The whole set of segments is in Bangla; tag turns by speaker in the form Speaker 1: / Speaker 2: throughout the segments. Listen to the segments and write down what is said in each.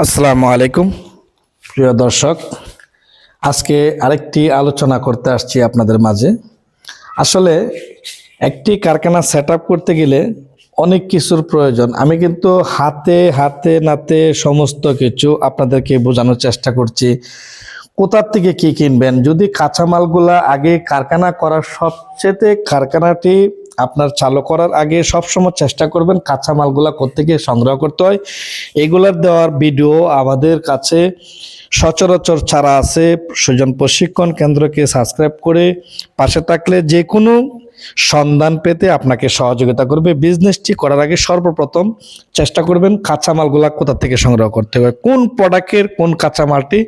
Speaker 1: আসসালামু আলাইকুম প্রিয় দর্শক, আজকে আরেকটি আলোচনা করতে আসছি আপনাদের মাঝে। আসলে একটি কারখানা সেট আপ করতে গেলে অনেক কিছুর প্রয়োজন। আমি কিন্তু হাতে হাতে নাতে সমস্ত কিছু আপনাদেরকে বোঝানোর চেষ্টা করছি। কোথা থেকে কি কিনবেন, যদি কাঁচামালগুলা আগে কারখানা করার সবচেয়ে কারখানাটি আপনার চালু করার আগে সবসময় চেষ্টা করবেন কাঁচামালগুলা কোত্থেকে সংগ্রহ করতে হয় এগুলার দেওয়ার ভিডিও আমাদের কাছে সচরাচর ছাড়া আছে। সুজন প্রশিক্ষণ কেন্দ্রকে সাবস্ক্রাইব করে পাশে থাকলে যে কোনো সন্ধান পেতে আপনাকে সহযোগিতা করবে। বিজনেসটি করার আগে সর্বপ্রথম চেষ্টা করবেন কাঁচামালগুলা কোথা থেকে সংগ্রহ করতে হবে, কোন প্রোডাক্টের কোন কাঁচামালটি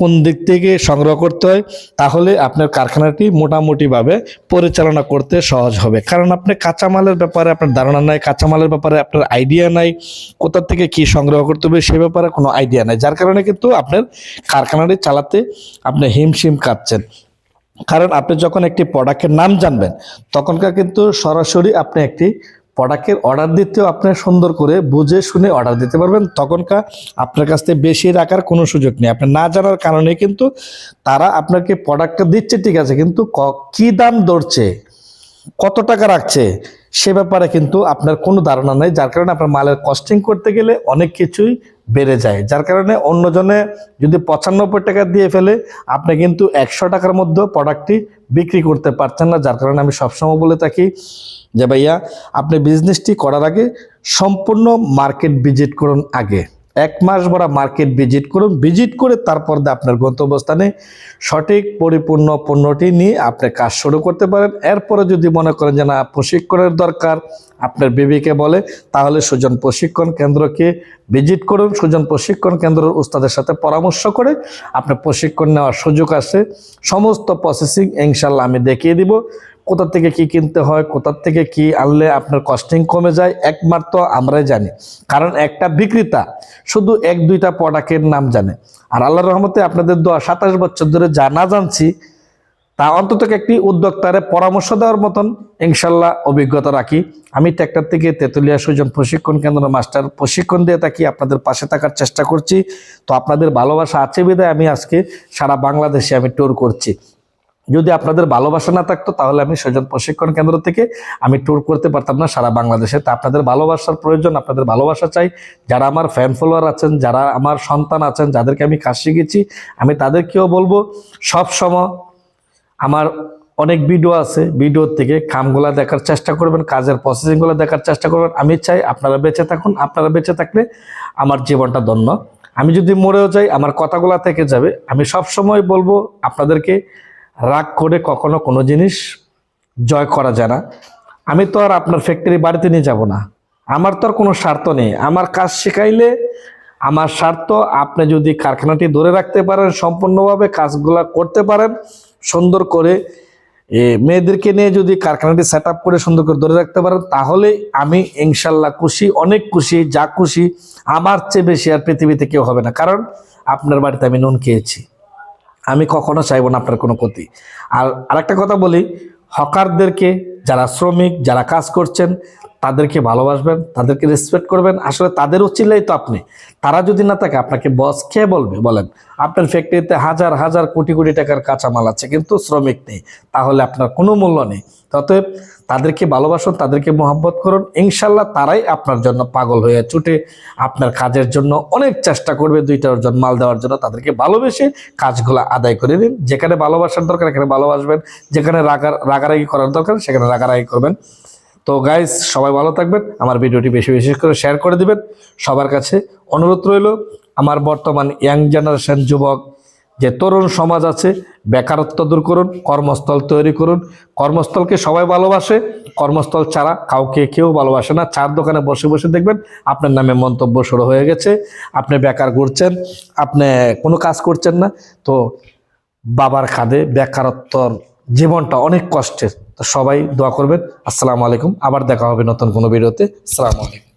Speaker 1: কোন দিক থেকে সংগ্রহ করতে হয়, তাহলে আপনার কারখানাটি মোটামুটিভাবে পরিচালনা করতে সহজ হবে। কারণ আপনি কাঁচামালের ব্যাপারে আপনার ধারণা নাই, কাঁচামালের ব্যাপারে আপনার আইডিয়া নাই, কোথা থেকে কি সংগ্রহ করতে হবে সে ব্যাপারে কোনো আইডিয়া নাই, যার কারণে কিন্তু আপনার কারখানাটি চালাতে আপনি হিমশিম খাচ্ছেন। কারণ আপনি যখন একটি প্রোডাক্টের নাম জানবেন তখনকার কিন্তু সরাসরি আপনি একটি প্রোডাক্টের অর্ডার দিতেও আপনি সুন্দর করে বুঝে শুনে অর্ডার দিতে পারবেন। তখনকার আপনার কাছ থেকে বেশি রাখার কোনো সুযোগ নেই। আপনি না জানার কারণে কিন্তু তারা আপনাকে প্রোডাক্টটা দিচ্ছে ঠিক আছে, কিন্তু কি দাম ধরছে, কত টাকা রাখছে সে ব্যাপারে কিন্তু আপনার কোনো ধারণা নেই, যার কারণে আপনার মালের কস্টিং করতে গেলে অনেক কিছুই বেড়ে যায়। যার কারণে অন্যজনে যদি 95 টাকা দিয়ে ফেলে আপনি কিন্তু 100 টাকার মধ্যেও প্রোডাক্টটি বিক্রি করতে পারছেন না। যার কারণে আমি সবসময় বলে থাকি যে ভাইয়া আপনি বিজনেসটি করার আগে সম্পূর্ণ মার্কেট ভিজিট করুন। আগে 1 মাস ভরা মার্কেট ভিজিট করুন, ভিজিট করে তারপর আপনার গন্তব্যস্থানে সঠিক পরিপূর্ণ পণ্যটি নিয়ে আপনি কাজ শুরু করতে পারেন। এরপরে যদি মনে করেন যে না প্রশিক্ষণের দরকার, আপনার বিবেকে বলে, তাহলে সুজন প্রশিক্ষণ কেন্দ্রকে ভিজিট করুন। সুজন প্রশিক্ষণ কেন্দ্রের উস্তাদের সাথে পরামর্শ করে আপনি প্রশিক্ষণ নেওয়ার সুযোগ আছে। সমস্ত প্রসেসিং ইনশাল্লাহ আমি দেখিয়ে দিব। কোথা থেকে কি কিনতে হয়, কোথা থেকে কি আনলে আপনার কস্টিং কমে যায় একমাত্র আমরাই জানি। কারণ একটা বিক্রেতা শুধু 1-2টা প্রোডাক্টের নাম জানে, আর আল্লাহর রহমতে আপনাদের 27 বছর ধরে যা না জানছি তা অন্তত একটি উদ্যোক্তারে পরামর্শ দেওয়ার মতন ইনশাল্লাহ অভিজ্ঞতা রাখি। আমি ট্র্যাক্টর থেকে তেতুলিয়া সুজন প্রশিক্ষণ কেন্দ্র মাস্টার প্রশিক্ষণ দিয়ে থাকি, আপনাদের পাশে থাকার চেষ্টা করছি। তো আপনাদের ভালোবাসা আছে বিধায় আমি আজকে সারা বাংলাদেশে আমি ট্যুর করছি। যদি আপনাদের ভালোবাসা না থাকতো তাহলে আমি সুজন প্রশিক্ষণ কেন্দ্র থেকে আমি ট্যুর করতে পারতাম না সারা বাংলাদেশে। তা আপনাদের ভালোবাসার প্রয়োজন, আপনাদের ভালোবাসা চাই। যারা আমার ফ্যান ফলোয়ার আছেন, যারা আমার সন্তান আছেন, যাদেরকে আমি কাজ শিখেছি, আমি তাদেরকেও বলবো সব সময় আমার অনেক ভিডিও আছে, ভিডিওর থেকে কামগুলা দেখার চেষ্টা করবেন, কাজের প্রসেসিংগুলো দেখার চেষ্টা করবেন। আমি চাই আপনারা বেঁচে থাকুন, আপনারা বেঁচে থাকলে আমার জীবনটা ধন্য। আমি যদি মরেও যাই আমার কথাগুলা থেকে যাবে। আমি সব সময় বলবো আপনাদেরকে রাগ করে কখনো কোনো জিনিস জয় করা যায় না। আমি তো আর আপনার ফ্যাক্টরি বাড়িতে নিয়ে যাব না, আমার তো আর কোনো স্বার্থ নেই। আমার কাজ শেখাইলে আমার স্বার্থ আপনি যদি কারখানাটি ধরে রাখতে পারেন, সম্পূর্ণভাবে কাজগুলা করতে পারেন, সুন্দর করে মেয়েদেরকে নিয়ে যদি কারখানাটি সেট আপ করে সুন্দর করে ধরে রাখতে পারেন, তাহলে আমি ইনশাল্লাহ খুশি, অনেক খুশি। যা খুশি আমার চেয়ে বেশি আর পৃথিবীতে কেউ হবে না। কারণ আপনার বাড়িতে আমি নুন খেয়েছি, আমি কখনো চাইবো না আপনার কোনো ক্ষতি। আর আরেকটা কথা বলি, হকারদেরকে, যারা শ্রমিক, যারা কাজ করছেন তাদেরকে ভালোবাসবেন, তাদেরকে রেসপেক্ট করবেন। আসলে তাদের উচিলাই তো আপনি। তারা যদি না থাকে আপনাকে বস কে বলবে বলেন? আপনার ফ্যাক্টরিতে হাজার হাজার কোটি কোটি টাকার কাঁচামাল আছে কিন্তু শ্রমিক নেই, তাহলে আপনার কোনো মূল্য নেই। অতএব তাদেরকে ভালোবাসুন, তাদেরকে মহব্বত করুন, ইনশাল্লাহ তারাই আপনার জন্য পাগল হয়ে ছুটে আপনার কাজের জন্য অনেক চেষ্টা করবে 2টা ওজন মাল দেওয়ার জন্য। তাদেরকে ভালোবেসে কাজগুলো আদায় করে দিন। যেখানে ভালোবাসার দরকার এখানে ভালোবাসবেন, যেখানে রাগারাগি করার দরকার সেখানে রাগারাগি করবেন। তো গাইস, সবাই ভালো থাকবেন। আমার ভিডিওটি বেশি বেশি করে শেয়ার করে দিবেন। সবার কাছে অনুরোধ রইল, আমার বর্তমান ইয়াং জেনারেশন যুবক যে তরুণ সমাজ আছে, বেকারত্ব দূর করুন, কর্মস্থল তৈরি করুন। কর্মস্থলকে সবাই ভালোবাসে, কর্মস্থল ছাড়া কাউকে কেউ ভালোবাসে না। চার দোকানে বসে বসে দেখবেন আপনার নামে মন্তব্য শুরু হয়ে গেছে, আপনি বেকার ঘুরছেন, আপনি কোনো কাজ করছেন না। তো বাবার খাদে বেকারত্বর জীবনটা অনেক কষ্টের। তো সবাই দোয়া করবেন। আসসালামু আলাইকুম, আবার দেখা হবে নতুন কোনো ভিডিওতে। আসসালামু আলাইকুম।